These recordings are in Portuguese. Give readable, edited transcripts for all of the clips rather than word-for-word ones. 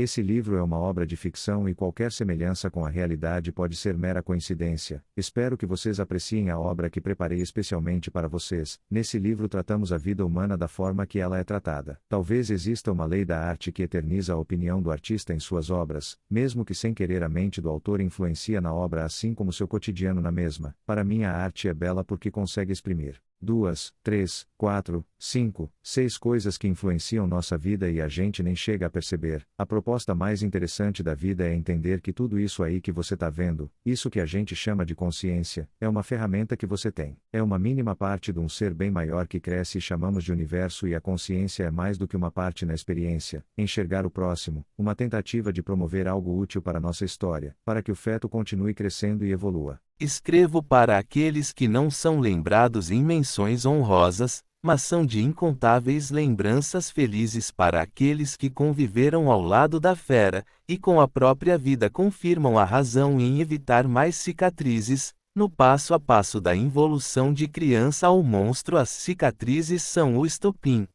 Esse livro é uma obra de ficção e qualquer semelhança com a realidade pode ser mera coincidência. Espero que vocês apreciem a obra que preparei especialmente para vocês. Nesse livro tratamos a vida humana da forma que ela é tratada. Talvez exista uma lei da arte que eterniza a opinião do artista em suas obras, mesmo que sem querer a mente do autor influencia na obra assim como seu cotidiano na mesma. Para mim a arte é bela porque consegue exprimir 2, 3, 4, 5, 6 coisas que influenciam nossa vida e a gente nem chega a perceber. A proposta mais interessante da vida é entender que tudo isso aí que você tá vendo, isso que a gente chama de consciência, é uma ferramenta que você tem. É uma mínima parte de um ser bem maior que cresce e chamamos de universo, e a consciência é mais do que uma parte na experiência, enxergar o próximo, uma tentativa de promover algo útil para nossa história, para que o feto continue crescendo e evolua. Escrevo para aqueles que não são lembrados em menções honrosas, mas são de incontáveis lembranças felizes para aqueles que conviveram ao lado da fera, e com a própria vida confirmam a razão em evitar mais cicatrizes. No passo a passo da involução de criança ao monstro, as cicatrizes são o estopim.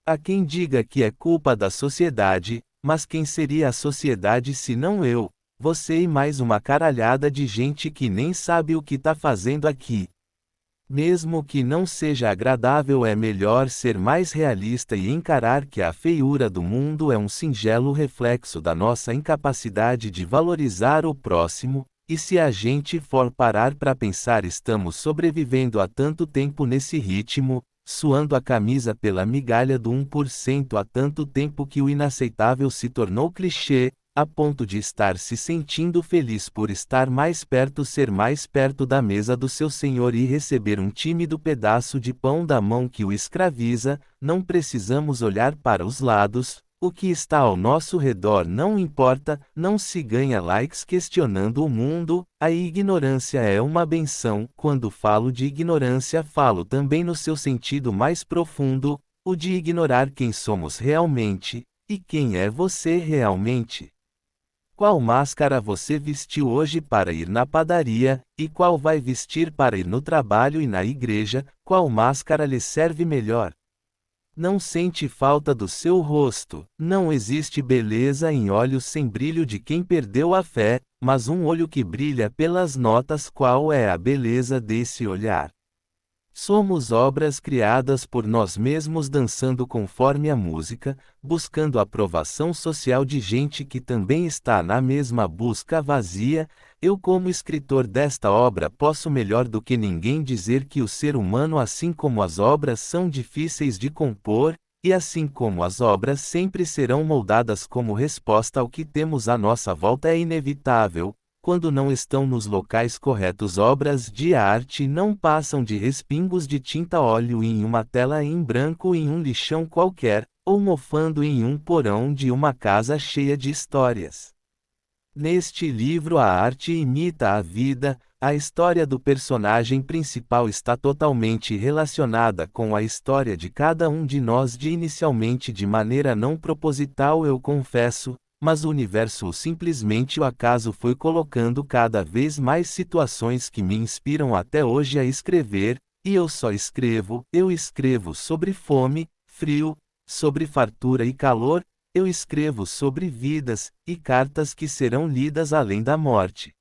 Há quem diga que é culpa da sociedade, mas quem seria a sociedade se não eu? Você e mais uma caralhada de gente que nem sabe o que tá fazendo aqui. Mesmo que não seja agradável, é melhor ser mais realista e encarar que a feiura do mundo é um singelo reflexo da nossa incapacidade de valorizar o próximo, e se a gente for parar para pensar, estamos sobrevivendo há tanto tempo nesse ritmo, suando a camisa pela migalha do 1% há tanto tempo que o inaceitável se tornou clichê, a ponto de estar se sentindo feliz por estar mais perto, ser mais perto da mesa do seu senhor e receber um tímido pedaço de pão da mão que o escraviza. Não precisamos olhar para os lados, o que está ao nosso redor não importa, não se ganha likes questionando o mundo. A ignorância é uma benção. Quando falo de ignorância, falo também no seu sentido mais profundo, o de ignorar quem somos realmente, e quem é você realmente. Qual máscara você vestiu hoje para ir na padaria, e qual vai vestir para ir no trabalho e na igreja? Qual máscara lhe serve melhor? Não sente falta do seu rosto. Não existe beleza em olhos sem brilho de quem perdeu a fé, mas um olho que brilha pelas notas. Qual é a beleza desse olhar? Somos obras criadas por nós mesmos, dançando conforme a música, buscando a aprovação social de gente que também está na mesma busca vazia. Eu, como escritor desta obra, posso melhor do que ninguém dizer que o ser humano, assim como as obras, são difíceis de compor, e assim como as obras sempre serão moldadas como resposta ao que temos à nossa volta, é inevitável. Quando não estão nos locais corretos, obras de arte não passam de respingos de tinta óleo em uma tela em branco em um lixão qualquer, ou mofando em um porão de uma casa cheia de histórias. Neste livro, a arte imita a vida. A história do personagem principal está totalmente relacionada com a história de cada um de nós, inicialmente de maneira não proposital, eu confesso, mas o universo, simplesmente o acaso, foi colocando cada vez mais situações que me inspiram até hoje a escrever, e eu só escrevo. Eu escrevo sobre fome, frio, sobre fartura e calor, eu escrevo sobre vidas, e cartas que serão lidas além da morte.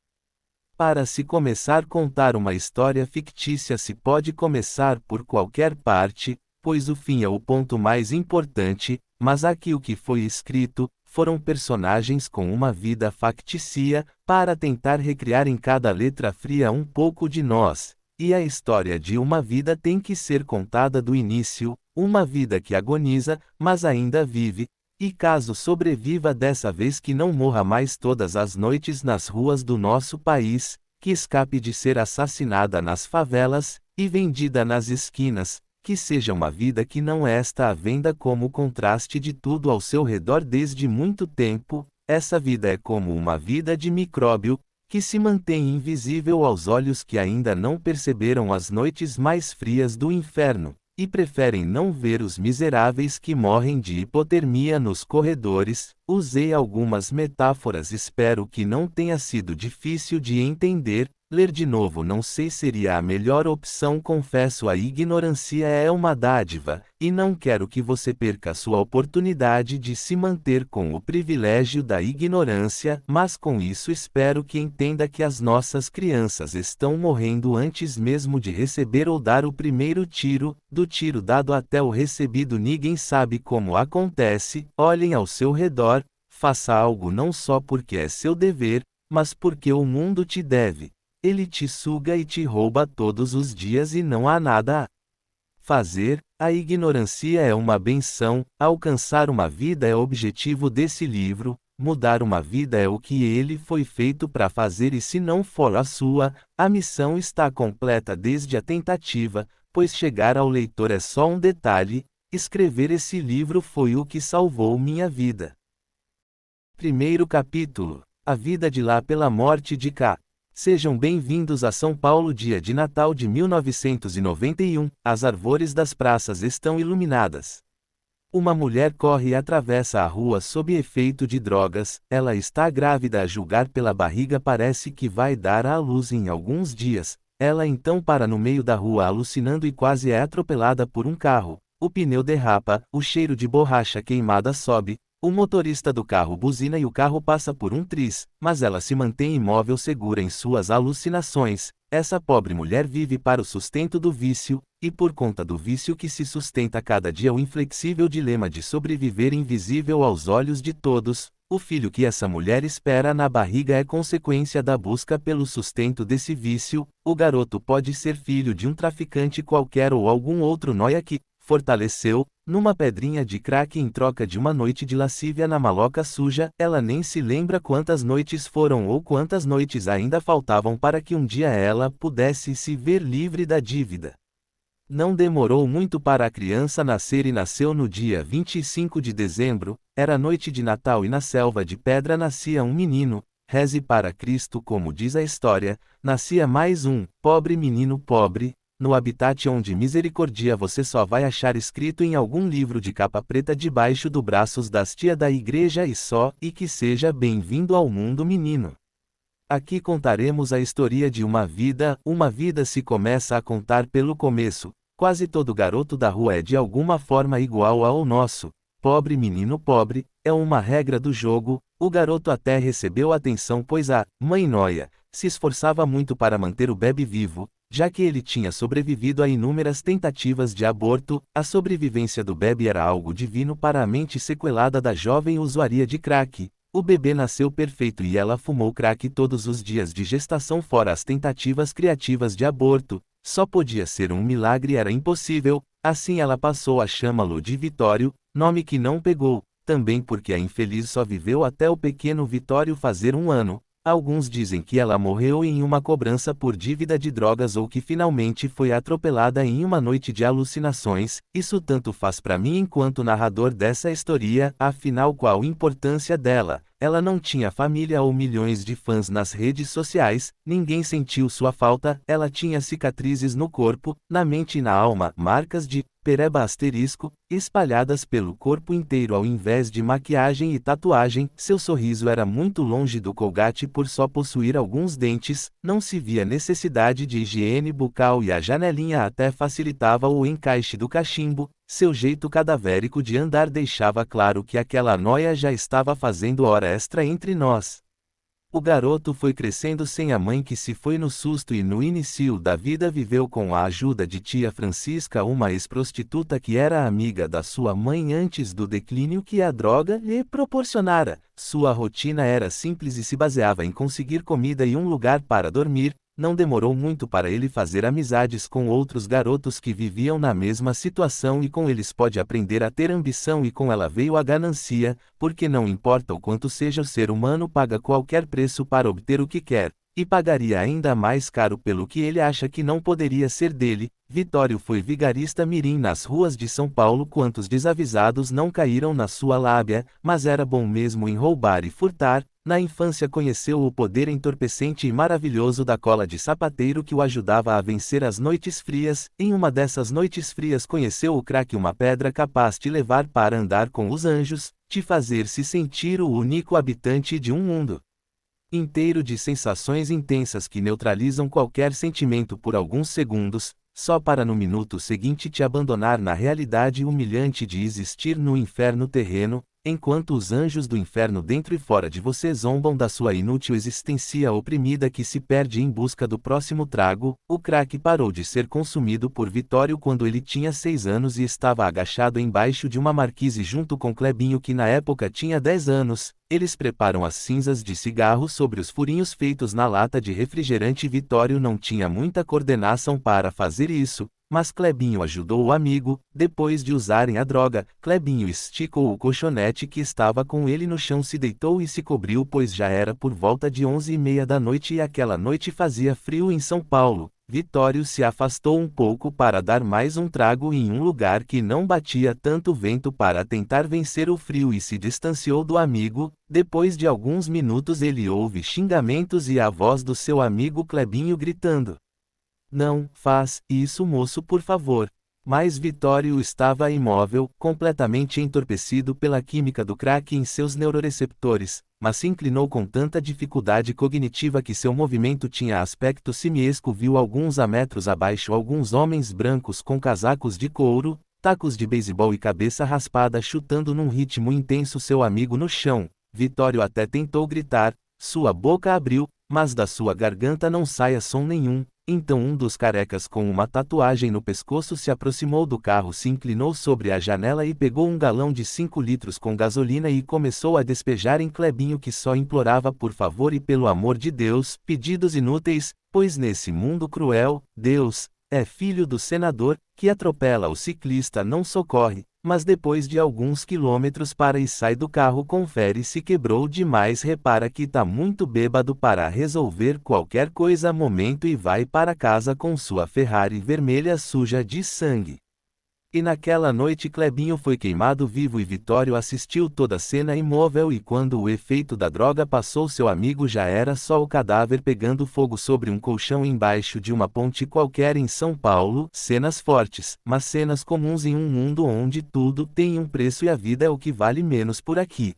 Para se começar a contar uma história fictícia, se pode começar por qualquer parte, pois o fim é o ponto mais importante, mas aqui o que foi escrito foram personagens com uma vida factícia, para tentar recriar em cada letra fria um pouco de nós, e a história de uma vida tem que ser contada do início, uma vida que agoniza, mas ainda vive, e caso sobreviva dessa vez, que não morra mais todas as noites nas ruas do nosso país, que escape de ser assassinada nas favelas, e vendida nas esquinas, que seja uma vida que não está à venda como contraste de tudo ao seu redor desde muito tempo. Essa vida é como uma vida de micróbio, que se mantém invisível aos olhos que ainda não perceberam as noites mais frias do inferno, e preferem não ver os miseráveis que morrem de hipotermia nos corredores. Usei algumas metáforas, espero que não tenha sido difícil de entender. Ler de novo não sei seria a melhor opção, confesso, a ignorância é uma dádiva, e não quero que você perca sua oportunidade de se manter com o privilégio da ignorância, mas com isso espero que entenda que as nossas crianças estão morrendo antes mesmo de receber ou dar o primeiro tiro, do tiro dado até o recebido ninguém sabe como acontece. Olhem ao seu redor, faça algo não só porque é seu dever, mas porque o mundo te deve. Ele te suga e te rouba todos os dias e não há nada a fazer. A ignorância é uma benção, alcançar uma vida é o objetivo desse livro, mudar uma vida é o que ele foi feito para fazer, e se não for a sua, a missão está completa desde a tentativa, pois chegar ao leitor é só um detalhe. Escrever esse livro foi o que salvou minha vida. Primeiro capítulo: A vida de lá pela morte de cá. Sejam bem-vindos a São Paulo, dia de Natal de 1991, as árvores das praças estão iluminadas. Uma mulher corre e atravessa a rua sob efeito de drogas, ela está grávida, a julgar pela barriga parece que vai dar à luz em alguns dias. Ela então para no meio da rua alucinando e quase é atropelada por um carro. O pneu derrapa, o cheiro de borracha queimada sobe. O motorista do carro buzina e o carro passa por um tris, mas ela se mantém imóvel, segura em suas alucinações. Essa pobre mulher vive para o sustento do vício, e por conta do vício que se sustenta cada dia o inflexível dilema de sobreviver invisível aos olhos de todos. O filho que essa mulher espera na barriga é consequência da busca pelo sustento desse vício. O garoto pode ser filho de um traficante qualquer ou algum outro nóia que fortaleceu numa pedrinha de crack em troca de uma noite de lascívia na maloca suja. Ela nem se lembra quantas noites foram ou quantas noites ainda faltavam para que um dia ela pudesse se ver livre da dívida. Não demorou muito para a criança nascer e nasceu no dia 25 de dezembro, era noite de Natal e na selva de pedra nascia um menino. Reze para Cristo, como diz a história, nascia mais um pobre menino pobre. No habitat onde misericórdia você só vai achar escrito em algum livro de capa preta debaixo do braços das tia da igreja e só, e que seja bem-vindo ao mundo, menino. Aqui contaremos a história de uma vida se começa a contar pelo começo. Quase todo garoto da rua é de alguma forma igual ao nosso pobre menino pobre, é uma regra do jogo. O garoto até recebeu atenção pois a mãe Noia se esforçava muito para manter o bebê vivo, já que ele tinha sobrevivido a inúmeras tentativas de aborto. A sobrevivência do bebê era algo divino para a mente sequelada da jovem usuária de crack. O bebê nasceu perfeito e ela fumou crack todos os dias de gestação, fora as tentativas criativas de aborto. Só podia ser um milagre, era impossível. Assim ela passou a chamá-lo de Vitório, nome que não pegou, também porque a infeliz só viveu até o pequeno Vitório fazer 1 ano. Alguns dizem que ela morreu em uma cobrança por dívida de drogas ou que finalmente foi atropelada em uma noite de alucinações. Isso tanto faz para mim enquanto narrador dessa história, afinal qual a importância dela? Ela não tinha família ou milhões de fãs nas redes sociais, ninguém sentiu sua falta, ela tinha cicatrizes no corpo, na mente e na alma, marcas de pereba asterisco, espalhadas pelo corpo inteiro ao invés de maquiagem e tatuagem. Seu sorriso era muito longe do Colgate por só possuir alguns dentes, não se via necessidade de higiene bucal e a janelinha até facilitava o encaixe do cachimbo. Seu jeito cadavérico de andar deixava claro que aquela noia já estava fazendo hora extra entre nós. O garoto foi crescendo sem a mãe, que se foi no susto, e no início da vida viveu com a ajuda de tia Francisca, uma ex-prostituta que era amiga da sua mãe antes do declínio que a droga lhe proporcionara. Sua rotina era simples e se baseava em conseguir comida e um lugar para dormir. Não demorou muito para ele fazer amizades com outros garotos que viviam na mesma situação, e com eles pode aprender a ter ambição, e com ela veio a ganância, porque não importa o quanto seja, o ser humano paga qualquer preço para obter o que quer, e pagaria ainda mais caro pelo que ele acha que não poderia ser dele. Vitório foi vigarista mirim nas ruas de São Paulo. Quantos desavisados não caíram na sua lábia, mas era bom mesmo em roubar e furtar. Na infância conheceu o poder entorpecente e maravilhoso da cola de sapateiro, que o ajudava a vencer as noites frias. Em uma dessas noites frias conheceu o crack, uma pedra capaz de levar para andar com os anjos, de fazer se sentir o único habitante de um mundo inteiro de sensações intensas que neutralizam qualquer sentimento por alguns segundos, só para no minuto seguinte te abandonar na realidade humilhante de existir no inferno terreno, enquanto os anjos do inferno dentro e fora de você zombam da sua inútil existência oprimida que se perde em busca do próximo trago. O crack parou de ser consumido por Vitório quando ele tinha 6 anos e estava agachado embaixo de uma marquise junto com Clebinho que na época tinha 10 anos. Eles preparam as cinzas de cigarro sobre os furinhos feitos na lata de refrigerante. Vitório não tinha muita coordenação para fazer isso, mas Clebinho ajudou o amigo. Depois de usarem a droga, Clebinho esticou o colchonete que estava com ele no chão, se deitou e se cobriu, pois já era por volta de 11h30 da noite e aquela noite fazia frio em São Paulo. Vitório se afastou um pouco para dar mais um trago em um lugar que não batia tanto vento para tentar vencer o frio e se distanciou do amigo. Depois de alguns minutos ele ouve xingamentos e a voz do seu amigo Clebinho gritando: "Não faz isso, moço, por favor." Mas Vitório estava imóvel, completamente entorpecido pela química do crack em seus neuroreceptores, mas se inclinou com tanta dificuldade cognitiva que seu movimento tinha aspecto simiesco. Viu alguns a metros abaixo alguns homens brancos com casacos de couro, tacos de beisebol e cabeça raspada chutando num ritmo intenso seu amigo no chão. Vitório até tentou gritar, sua boca abriu, mas da sua garganta não saía som nenhum. Então um dos carecas com uma tatuagem no pescoço se aproximou do carro, se inclinou sobre a janela e pegou um galão de 5 litros com gasolina e começou a despejar em Clebinho, que só implorava por favor e pelo amor de Deus, pedidos inúteis, pois nesse mundo cruel, Deus é filho do senador, que atropela o ciclista, não socorre, mas depois de alguns quilômetros para e sai do carro, confere se quebrou demais, repara que tá muito bêbado para resolver qualquer coisa momento e vai para casa com sua Ferrari vermelha suja de sangue. E naquela noite Clebinho foi queimado vivo e Vitório assistiu toda a cena imóvel, e quando o efeito da droga passou seu amigo já era só o cadáver pegando fogo sobre um colchão embaixo de uma ponte qualquer em São Paulo. Cenas fortes, mas cenas comuns em um mundo onde tudo tem um preço e a vida é o que vale menos por aqui.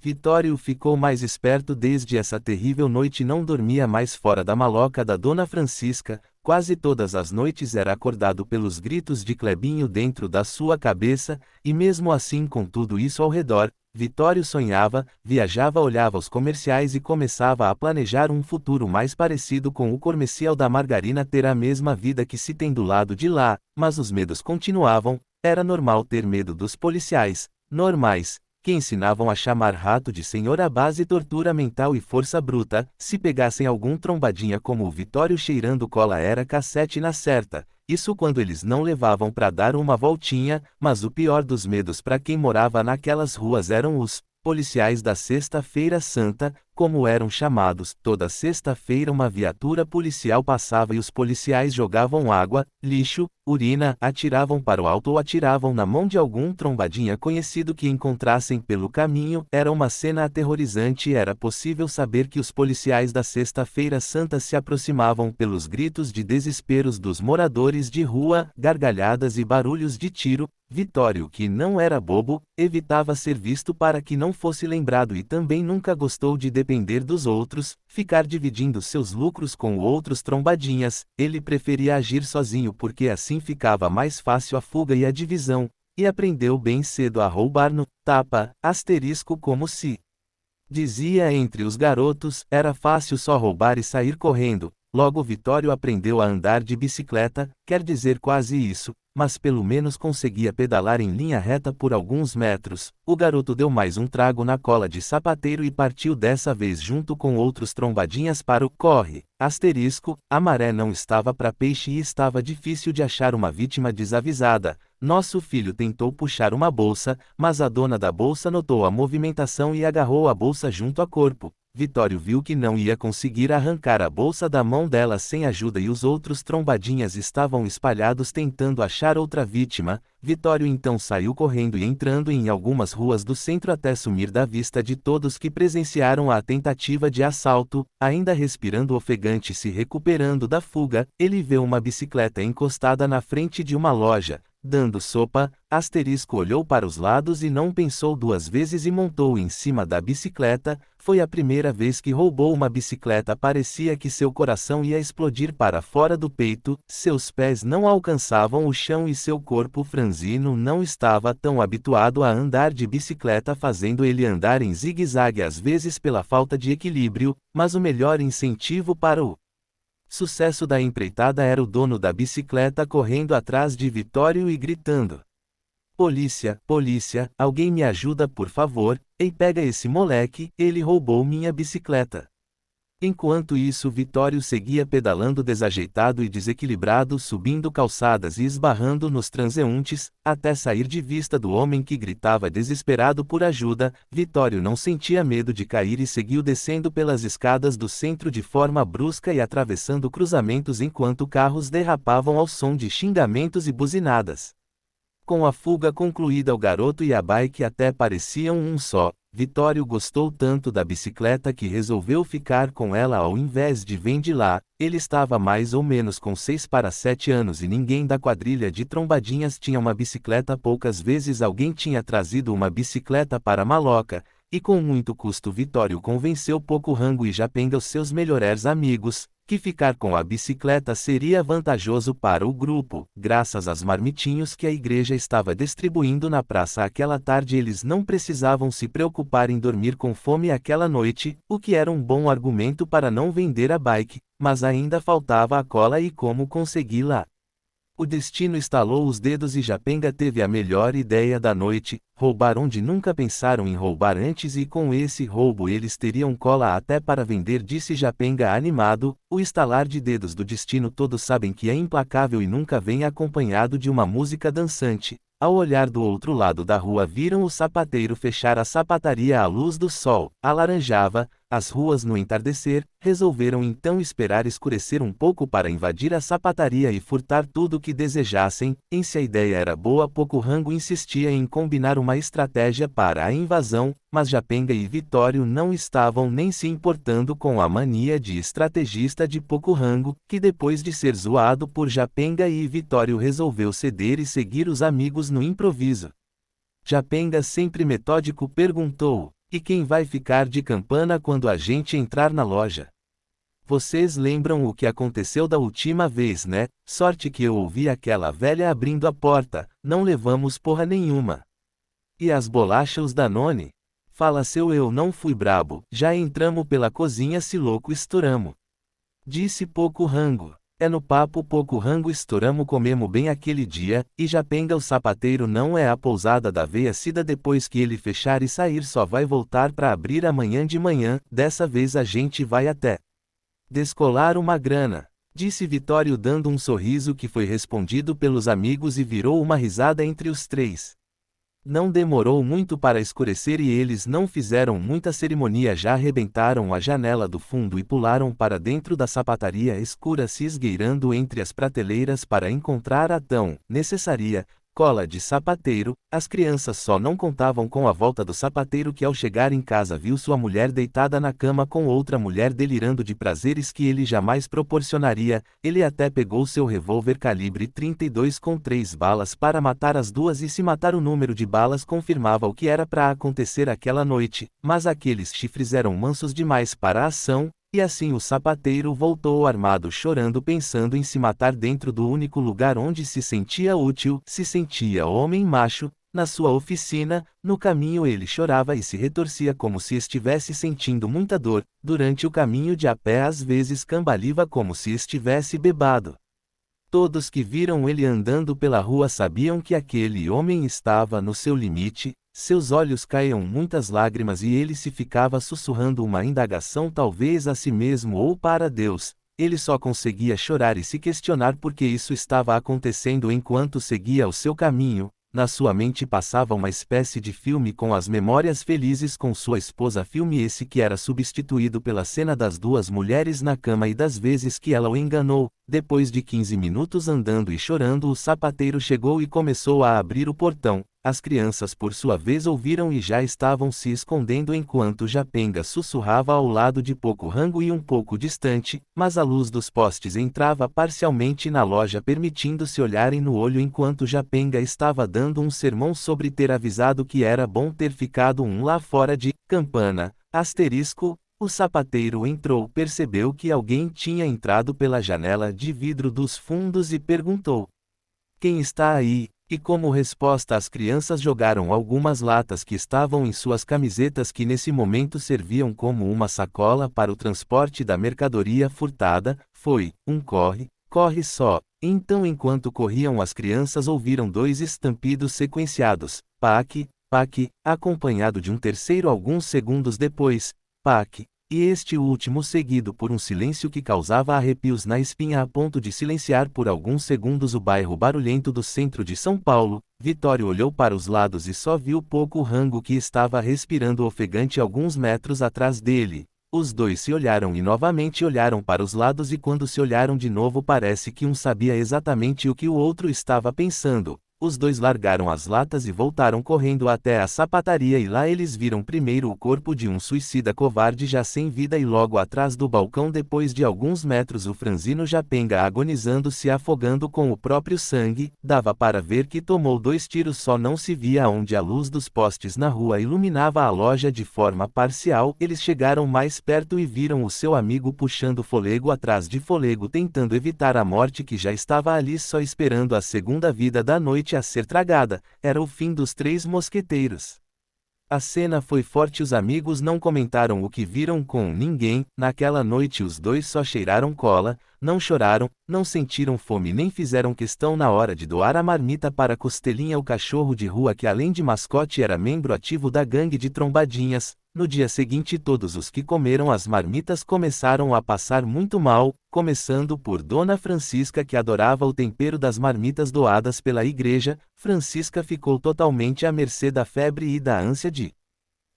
Vitório ficou mais esperto desde essa terrível noite, não dormia mais fora da maloca da Dona Francisca. Quase todas as noites era acordado pelos gritos de Clebinho dentro da sua cabeça, e mesmo assim, com tudo isso ao redor, Vitório sonhava, viajava, olhava os comerciais e começava a planejar um futuro mais parecido com o comercial da margarina, ter a mesma vida que se tem do lado de lá. Mas os medos continuavam. Era normal ter medo dos policiais, normais, que ensinavam a chamar rato de senhor à base tortura mental e força bruta. Se pegassem algum trombadinha como o Vitório cheirando cola, era cassete na certa. Isso quando eles não levavam para dar uma voltinha. Mas o pior dos medos para quem morava naquelas ruas eram os policiais da Sexta-feira Santa, como eram chamados. Toda sexta-feira uma viatura policial passava e os policiais jogavam água, lixo, urina, atiravam para o alto ou atiravam na mão de algum trombadinha conhecido que encontrassem pelo caminho. Era uma cena aterrorizante e era possível saber que os policiais da Sexta-feira Santa se aproximavam pelos gritos de desesperos dos moradores de rua, gargalhadas e barulhos de tiro. Vitório, que não era bobo, evitava ser visto para que não fosse lembrado e também nunca gostou de depender dos outros, ficar dividindo seus lucros com outros trombadinhas. Ele preferia agir sozinho porque assim ficava mais fácil a fuga e a divisão, e aprendeu bem cedo a roubar no tapa, asterisco, como se dizia entre os garotos. Era fácil só roubar e sair correndo. Logo Vitório aprendeu a andar de bicicleta, quer dizer quase isso, mas pelo menos conseguia pedalar em linha reta por alguns metros. O garoto deu mais um trago na cola de sapateiro e partiu dessa vez junto com outros trombadinhas para o corre. Asterisco, a maré não estava para peixe e estava difícil de achar uma vítima desavisada. Nosso filho tentou puxar uma bolsa, mas a dona da bolsa notou a movimentação e agarrou a bolsa junto a corpo. Vitório viu que não ia conseguir arrancar a bolsa da mão dela sem ajuda e os outros trombadinhas estavam espalhados tentando achar outra vítima. Vitório então saiu correndo e entrando em algumas ruas do centro até sumir da vista de todos que presenciaram a tentativa de assalto. Ainda respirando ofegante, se recuperando da fuga, ele vê uma bicicleta encostada na frente de uma loja. dando sopa, olhou para os lados e não pensou duas vezes e montou em cima da bicicleta. Foi a primeira vez que roubou uma bicicleta. Parecia que seu coração ia explodir para fora do peito, seus pés não alcançavam o chão e seu corpo franzino não estava tão habituado a andar de bicicleta, fazendo ele andar em zigue-zague às vezes pela falta de equilíbrio, mas o melhor incentivo para o sucesso da empreitada era o dono da bicicleta correndo atrás de Vitório e gritando: "Polícia, polícia, alguém me ajuda por favor, ei, pega esse moleque, ele roubou minha bicicleta." Enquanto isso, Vitório seguia pedalando desajeitado e desequilibrado, subindo calçadas e esbarrando nos transeuntes, até sair de vista do homem que gritava desesperado por ajuda. Vitório não sentia medo de cair e seguiu descendo pelas escadas do centro de forma brusca e atravessando cruzamentos enquanto carros derrapavam ao som de xingamentos e buzinadas. Com a fuga concluída, o garoto e a bike até pareciam um só. Vitório gostou tanto da bicicleta que resolveu ficar com ela ao invés de vender lá. Ele estava mais ou menos com 6 para 7 anos e ninguém da quadrilha de trombadinhas tinha uma bicicleta. Poucas vezes alguém tinha trazido uma bicicleta para Maloca, e com muito custo Vitório convenceu Pocorango e Japenga, os seus melhores amigos, que ficar com a bicicleta seria vantajoso para o grupo. Graças aos marmitinhos que a igreja estava distribuindo na praça aquela tarde, eles não precisavam se preocupar em dormir com fome aquela noite, o que era um bom argumento para não vender a bike, mas ainda faltava a cola e como consegui-la. O destino estalou os dedos e Japenga teve a melhor ideia da noite: roubar onde nunca pensaram em roubar antes, e com esse roubo eles teriam cola até para vender, disse Japenga animado. O estalar de dedos do destino todos sabem que é implacável e nunca vem acompanhado de uma música dançante. Ao olhar do outro lado da rua, viram o sapateiro fechar a sapataria à luz do sol. Alaranjava as ruas no entardecer. Resolveram então esperar escurecer um pouco para invadir a sapataria e furtar tudo o que desejassem. Se a ideia era boa, Pocorango insistia em combinar uma estratégia para a invasão, mas Japenga e Vitório não estavam nem se importando com a mania de estrategista de Pocorango, que depois de ser zoado por Japenga e Vitório resolveu ceder e seguir os amigos no improviso. Japenga, sempre metódico, perguntou: "E quem vai ficar de campana quando a gente entrar na loja? Vocês lembram o que aconteceu da última vez, né? Sorte que eu ouvi aquela velha abrindo a porta, não levamos porra nenhuma. E as bolachas Danone? Fala seu, eu não fui brabo, já entramos pela cozinha se louco estouramo." Disse Pocorango. É no papo Pocorango, estouramo, comemo bem aquele dia. E Japenga, o sapateiro não é a pousada da veia cida, depois que ele fechar e sair só vai voltar para abrir amanhã de manhã. Dessa vez a gente vai até descolar uma grana, disse Vitório dando um sorriso que foi respondido pelos amigos e virou uma risada entre os três. Não demorou muito para escurecer e eles não fizeram muita cerimônia, já arrebentaram a janela do fundo e pularam para dentro da sapataria escura, se esgueirando entre as prateleiras para encontrar a tão necessária cola de sapateiro. As crianças só não contavam com a volta do sapateiro, que ao chegar em casa viu sua mulher deitada na cama com outra mulher, delirando de prazeres que ele jamais proporcionaria. Ele até pegou seu revólver calibre 32 com 3 balas para matar as duas, e se matar o número de balas confirmava o que era para acontecer aquela noite, mas aqueles chifres eram mansos demais para a ação. E assim o sapateiro voltou armado, chorando, pensando em se matar dentro do único lugar onde se sentia útil, se sentia homem macho, na sua oficina. No caminho ele chorava e se retorcia como se estivesse sentindo muita dor. Durante o caminho de a pé às vezes cambaleava como se estivesse bebado. Todos que viram ele andando pela rua sabiam que aquele homem estava no seu limite. Seus olhos caíam muitas lágrimas e ele se ficava sussurrando uma indagação, talvez a si mesmo ou para Deus. Ele só conseguia chorar e se questionar por que isso estava acontecendo enquanto seguia o seu caminho. Na sua mente passava uma espécie de filme com as memórias felizes com sua esposa, filme esse que era substituído pela cena das duas mulheres na cama e das vezes que ela o enganou. Depois de 15 minutos andando e chorando, o sapateiro chegou e começou a abrir o portão. As crianças por sua vez ouviram e já estavam se escondendo enquanto Japenga sussurrava ao lado de Pocorango e um pouco distante, mas a luz dos postes entrava parcialmente na loja permitindo-se olharem no olho enquanto Japenga estava dando um sermão sobre ter avisado que era bom ter ficado lá fora de Campana, asterisco. O sapateiro entrou, percebeu que alguém tinha entrado pela janela de vidro dos fundos e perguntou: "Quem está aí?" E como resposta as crianças jogaram algumas latas que estavam em suas camisetas que nesse momento serviam como uma sacola para o transporte da mercadoria furtada. Foi corre, corre só. Então enquanto corriam as crianças ouviram dois estampidos sequenciados, pac, pac, acompanhado de um terceiro alguns segundos depois, pac. E este último seguido por um silêncio que causava arrepios na espinha a ponto de silenciar por alguns segundos o bairro barulhento do centro de São Paulo. Vitório olhou para os lados e só viu Pocorango que estava respirando ofegante alguns metros atrás dele. Os dois se olharam e novamente olharam para os lados e quando se olharam de novo parece que um sabia exatamente o que o outro estava pensando. Os dois largaram as latas e voltaram correndo até a sapataria e lá eles viram primeiro o corpo de um suicida covarde já sem vida e logo atrás do balcão depois de alguns metros o franzino Japenga agonizando se afogando com o próprio sangue. Dava para ver que tomou 2 tiros só não se via onde a luz dos postes na rua iluminava a loja de forma parcial. Eles chegaram mais perto e viram o seu amigo puxando fôlego atrás de fôlego tentando evitar a morte que já estava ali só esperando a segunda vida da noite a ser tragada. Era o fim dos 3 mosqueteiros. A cena foi forte. Os amigos não comentaram o que viram com ninguém. Naquela noite os dois só cheiraram cola, não choraram, não sentiram fome nem fizeram questão na hora de doar a marmita para Costelinha, o cachorro de rua que além de mascote era membro ativo da gangue de trombadinhas. No dia seguinte todos os que comeram as marmitas começaram a passar muito mal, começando por Dona Francisca que adorava o tempero das marmitas doadas pela igreja. Francisca ficou totalmente à mercê da febre e da ânsia de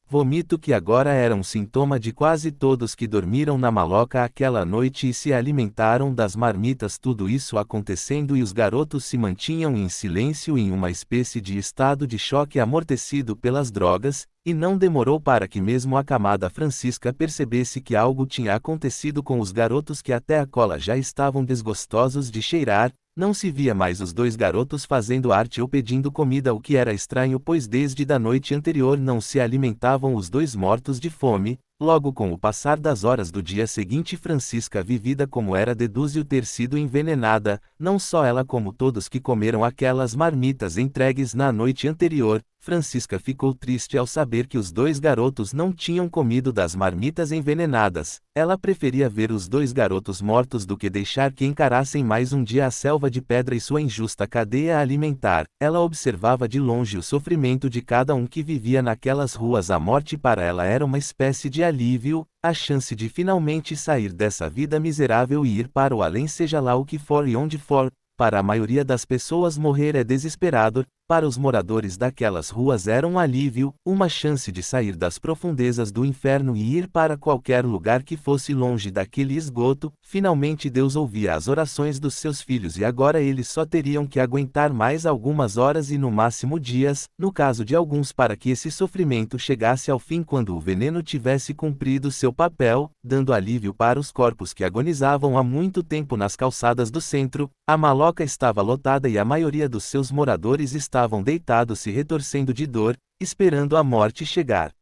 vômito que agora era um sintoma de quase todos que dormiram na maloca aquela noite e se alimentaram das marmitas. Tudo isso acontecendo e os garotos se mantinham em silêncio em uma espécie de estado de choque amortecido pelas drogas, e não demorou para que mesmo a camada Francisca percebesse que algo tinha acontecido com os garotos que até a cola já estavam desgostosos de cheirar. Não se via mais os 2 garotos fazendo arte ou pedindo comida, o que era estranho pois desde da noite anterior não se alimentavam os 2 mortos de fome. Logo com o passar das horas do dia seguinte Francisca vivida como era dedúzio ter sido envenenada, não só ela como todos que comeram aquelas marmitas entregues na noite anterior. Francisca ficou triste ao saber que os 2 garotos não tinham comido das marmitas envenenadas. Ela preferia ver os 2 garotos mortos do que deixar que encarassem mais um dia a selva de pedra e sua injusta cadeia alimentar. Ela observava de longe o sofrimento de cada um que vivia naquelas ruas. A morte para ela era uma espécie de alívio, a chance de finalmente sair dessa vida miserável e ir para o além, seja lá o que for e onde for. Para a maioria das pessoas morrer é desesperador, para os moradores daquelas ruas era um alívio, uma chance de sair das profundezas do inferno e ir para qualquer lugar que fosse longe daquele esgoto. Finalmente Deus ouvia as orações dos seus filhos e agora eles só teriam que aguentar mais algumas horas e no máximo dias, no caso de alguns, para que esse sofrimento chegasse ao fim quando o veneno tivesse cumprido seu papel, dando alívio para os corpos que agonizavam há muito tempo nas calçadas do centro. A maloca estava lotada e a maioria dos seus moradores estavam deitados se retorcendo de dor, esperando a morte chegar.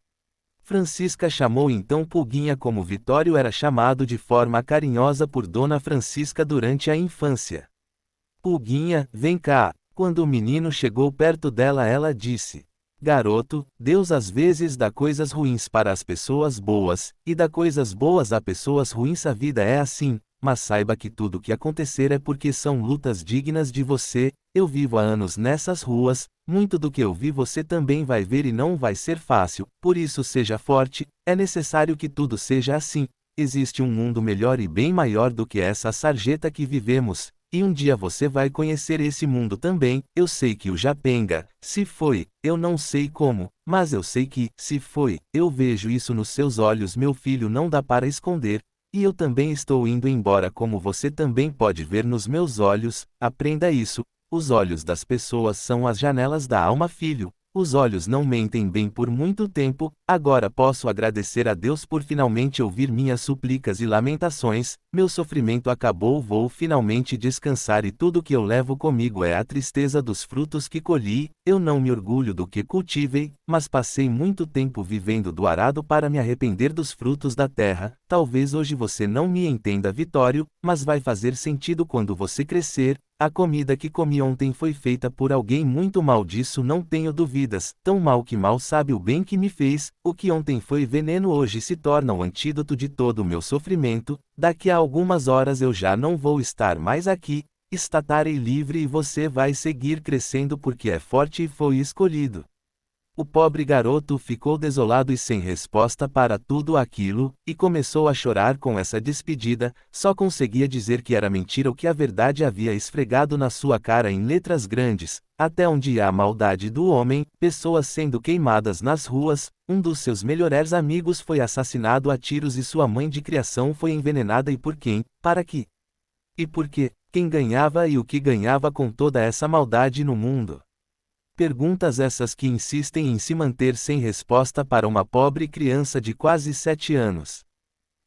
Francisca chamou então Pulguinha, como Vitório era chamado de forma carinhosa por Dona Francisca durante a infância. "Pulguinha, vem cá." Quando o menino chegou perto dela ela disse: "Garoto, Deus às vezes dá coisas ruins para as pessoas boas, e dá coisas boas a pessoas ruins. A vida é assim. Mas saiba que tudo o que acontecer é porque são lutas dignas de você. Eu vivo há anos nessas ruas, muito do que eu vi você também vai ver e não vai ser fácil, por isso seja forte, é necessário que tudo seja assim. Existe um mundo melhor e bem maior do que essa sarjeta que vivemos, e um dia você vai conhecer esse mundo também. Eu sei que o Japenga se foi, eu não sei como, mas eu sei que se foi. Eu vejo isso nos seus olhos, meu filho, não dá para esconder. E eu também estou indo embora, como você também pode ver nos meus olhos. Aprenda isso. Os olhos das pessoas são as janelas da alma, filho. Os olhos não mentem bem por muito tempo, agora posso agradecer a Deus por finalmente ouvir minhas súplicas e lamentações, meu sofrimento acabou, vou finalmente descansar e tudo que eu levo comigo é a tristeza dos frutos que colhi, eu não me orgulho do que cultivei, mas passei muito tempo vivendo do arado para me arrepender dos frutos da terra, talvez hoje você não me entenda, Vitório, mas vai fazer sentido quando você crescer. A comida que comi ontem foi feita por alguém muito mal, disso não tenho dúvidas, tão mal que mal sabe o bem que me fez, o que ontem foi veneno hoje se torna o antídoto de todo o meu sofrimento, daqui a algumas horas eu já não vou estar mais aqui, estarei livre e você vai seguir crescendo porque é forte e foi escolhido. O pobre garoto ficou desolado e sem resposta para tudo aquilo, e começou a chorar com essa despedida, só conseguia dizer que era mentira o que a verdade havia esfregado na sua cara em letras grandes, até onde há a maldade do homem, pessoas sendo queimadas nas ruas, um dos seus melhores amigos foi assassinado a tiros e sua mãe de criação foi envenenada e por quem, para que? E por quê? Quem ganhava e o que ganhava com toda essa maldade no mundo? Perguntas essas que insistem em se manter sem resposta para uma pobre criança de quase 7 anos.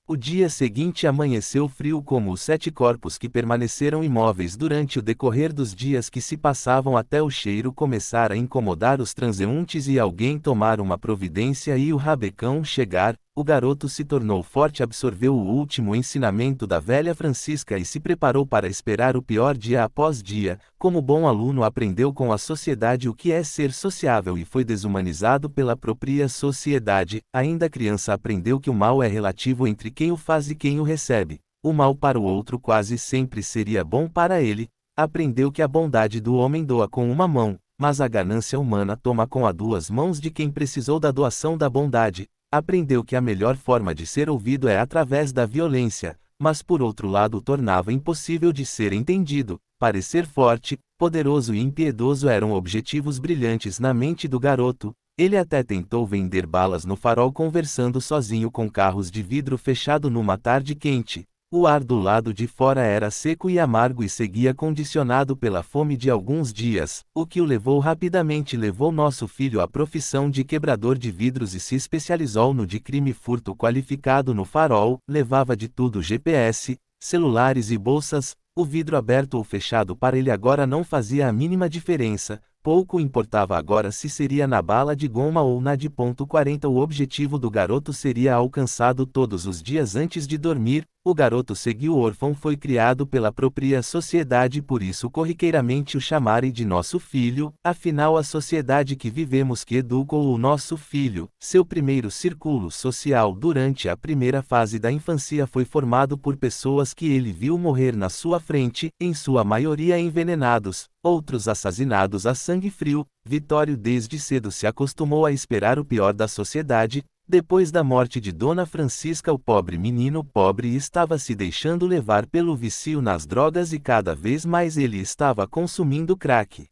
O dia seguinte amanheceu frio como os 7 corpos que permaneceram imóveis durante o decorrer dos dias que se passavam até o cheiro começar a incomodar os transeuntes e alguém tomar uma providência e o rabecão chegar. O garoto se tornou forte, absorveu o último ensinamento da velha Francisca e se preparou para esperar o pior dia após dia. Como bom aluno, aprendeu com a sociedade o que é ser sociável e foi desumanizado pela própria sociedade. Ainda criança, aprendeu que o mal é relativo entre quem o faz e quem o recebe. O mal para o outro quase sempre seria bom para ele. Aprendeu que a bondade do homem doa com uma mão, mas a ganância humana toma com as 2 mãos de quem precisou da doação da bondade. Aprendeu que a melhor forma de ser ouvido é através da violência, mas por outro lado tornava impossível de ser entendido. Parecer forte, poderoso e impiedoso eram objetivos brilhantes na mente do garoto. Ele até tentou vender balas no farol conversando sozinho com carros de vidro fechado numa tarde quente. O ar do lado de fora era seco e amargo e seguia condicionado pela fome de alguns dias, o que o levou rapidamente levou nosso filho à profissão de quebrador de vidros e se especializou no de crime furto qualificado no farol, levava de tudo: GPS, celulares e bolsas. O vidro aberto ou fechado para ele agora não fazia a mínima diferença, pouco importava agora se seria na bala de goma ou na de ponto .40, o objetivo do garoto seria alcançado todos os dias antes de dormir. O garoto seguiu órfão, foi criado pela própria sociedade, por isso corriqueiramente o chamarei de nosso filho, afinal a sociedade que vivemos que educou o nosso filho. Seu primeiro círculo social durante a primeira fase da infância foi formado por pessoas que ele viu morrer na sua frente, em sua maioria envenenados, outros assassinados a sangue frio. Vitório desde cedo se acostumou a esperar o pior da sociedade. Depois da morte de Dona Francisca, o pobre menino pobre estava se deixando levar pelo vício nas drogas e cada vez mais ele estava consumindo crack.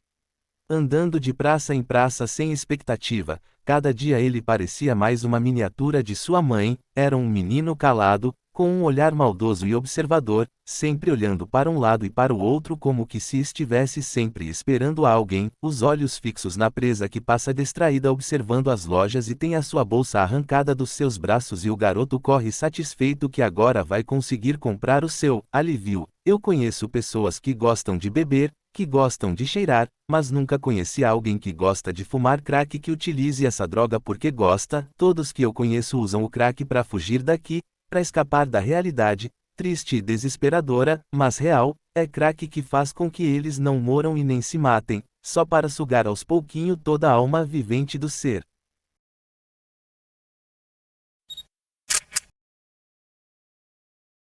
Andando de praça em praça sem expectativa, cada dia ele parecia mais uma miniatura de sua mãe. Era um menino calado, com um olhar maldoso e observador, sempre olhando para um lado e para o outro como que se estivesse sempre esperando a alguém, os olhos fixos na presa que passa distraída observando as lojas e tem a sua bolsa arrancada dos seus braços e o garoto corre satisfeito que agora vai conseguir comprar o seu alívio. Eu conheço pessoas que gostam de beber, que gostam de cheirar, mas nunca conheci alguém que gosta de fumar crack que utilize essa droga porque gosta. Todos que eu conheço usam o crack para fugir daqui, para escapar da realidade, triste e desesperadora, mas real. É crack que faz com que eles não moram e nem se matem, só para sugar aos pouquinho toda a alma vivente do ser.